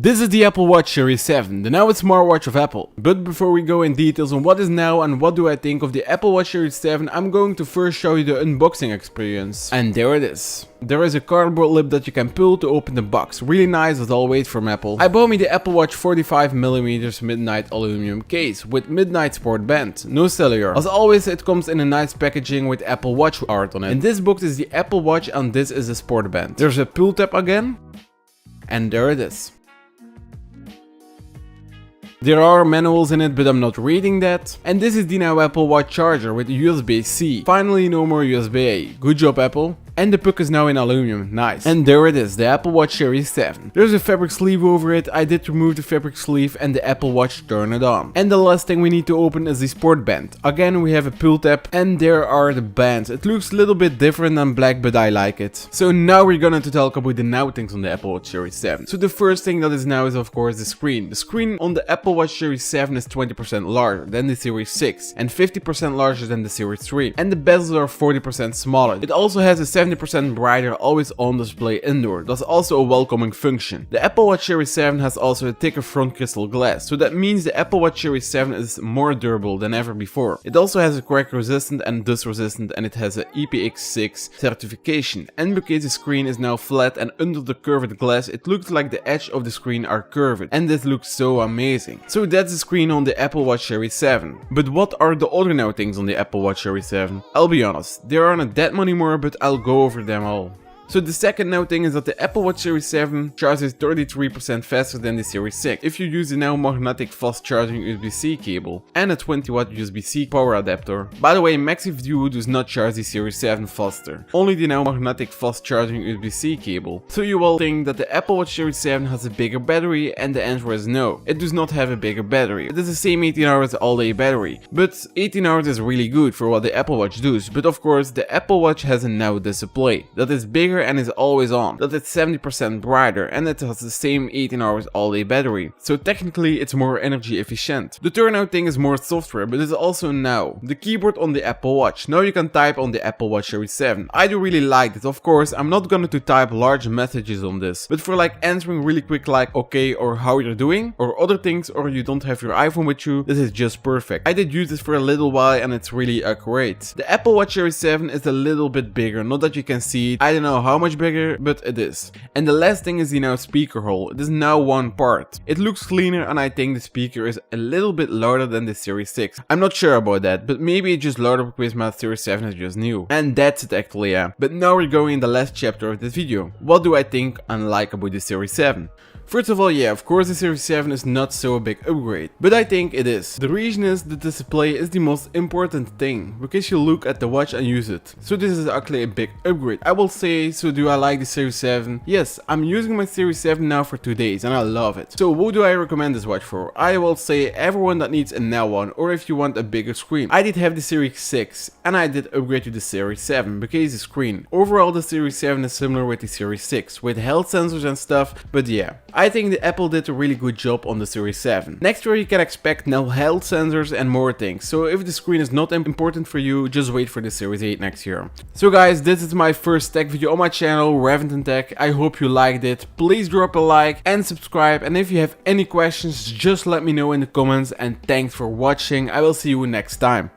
This is the Apple Watch Series 7, the now smartwatch of Apple. But before we go in details on what is now and what do I think of the Apple Watch Series 7, I'm going to first show you the unboxing experience. And there it is. There is a cardboard lid that you can pull to open the box. Really nice as always from Apple. I bought me the Apple Watch 45mm Midnight aluminum case with Midnight Sport Band. No cellular. As always, it comes in a nice packaging with Apple Watch art on it. In this box is the Apple Watch and this is the Sport Band. There's a pull tab again. And there it is. There are manuals in it, but I'm not reading that. And this is the now Apple Watch charger with USB-C. Finally, no more USB-A. Good job, Apple. And the puck is now in aluminum, nice. And there it is, the Apple Watch Series 7. There's a fabric sleeve over it, I did remove the fabric sleeve and the Apple Watch turned it on. And the last thing we need to open is the Sport Band. Again, we have a pull tab and there are the bands. It looks a little bit different than black, but I like it. So now we're gonna talk about the now things on the Apple Watch Series 7. So the first thing that is now is of course the screen. The screen on the Apple Watch Series 7 is 20% larger than the Series 6 and 50% larger than the Series 3. And the bezels are 40% smaller. It also has a 70% brighter always on display indoor. That's also a welcoming function. The Apple Watch Series 7 has also a thicker front crystal glass, so that means the Apple Watch Series 7 is more durable than ever before. It also has a crack resistant and dust resistant and it has a IPX6 certification. And because the screen is now flat and under the curved glass, it looks like the edge of the screen are curved and this looks so amazing. So that's the screen on the Apple Watch Series 7. But what are the other now things on the Apple Watch Series 7? I'll be honest, there aren't that many more, but I'll go over them all. So the second now thing is that the Apple Watch Series 7 charges 33% faster than the Series 6 if you use the now magnetic fast charging USB-C cable and a 20W USB-C power adapter. By the way, Maxive Duo does not charge the Series 7 faster, only the now magnetic fast charging USB-C cable. So you will think that the Apple Watch Series 7 has a bigger battery and the answer is no, it does not have a bigger battery. It is the same 18 hours all-day battery, but 18 hours is really good for what the Apple Watch does. But of course the Apple Watch has a now display that is bigger and is always on, that it's 70% brighter and it has the same 18 hours all-day battery, so technically it's more energy efficient. The turnout thing is more software, but it's also now. The keyboard on the Apple Watch, now you can type on the Apple Watch Series 7. I do really like it. Of course, I'm not gonna type large messages on this, but for like answering really quick like okay or how you're doing or other things, or you don't have your iPhone with you, this is just perfect. I did use this for a little while and it's really great. The Apple Watch Series 7 is a little bit bigger, not that you can see it. I don't know how much bigger, but it is. And the last thing is the now speaker hole. It is now one part. It looks cleaner and I think the speaker is a little bit louder than the Series 6. I'm not sure about that, but maybe it's just louder because my Series 7 is just new. And that's it actually, yeah. But now we're going in the last chapter of this video. What do I think and like about the Series 7? First of all, yeah, of course the Series 7 is not so a big upgrade, but I think it is. The reason is the display is the most important thing, because you look at the watch and use it. So this is actually a big upgrade. I will say, so do I like the Series 7? Yes, I'm using my Series 7 now for 2 days and I love it. So what do I recommend this watch for? I will say everyone that needs a now one, or if you want a bigger screen. I did have the Series 6 and I did upgrade to the Series 7 because the screen. Overall the Series 7 is similar with the Series 6 with health sensors and stuff, but yeah. I think the Apple did a really good job on the Series 7. Next year you can expect now health sensors and more things, so if the screen is not important for you, just wait for the Series 8 next year. So guys, this is my first tech video on my channel, Revenant Tech. I hope you liked it. Please drop a like and subscribe, and if you have any questions, just let me know in the comments, and thanks for watching. I will see you next time.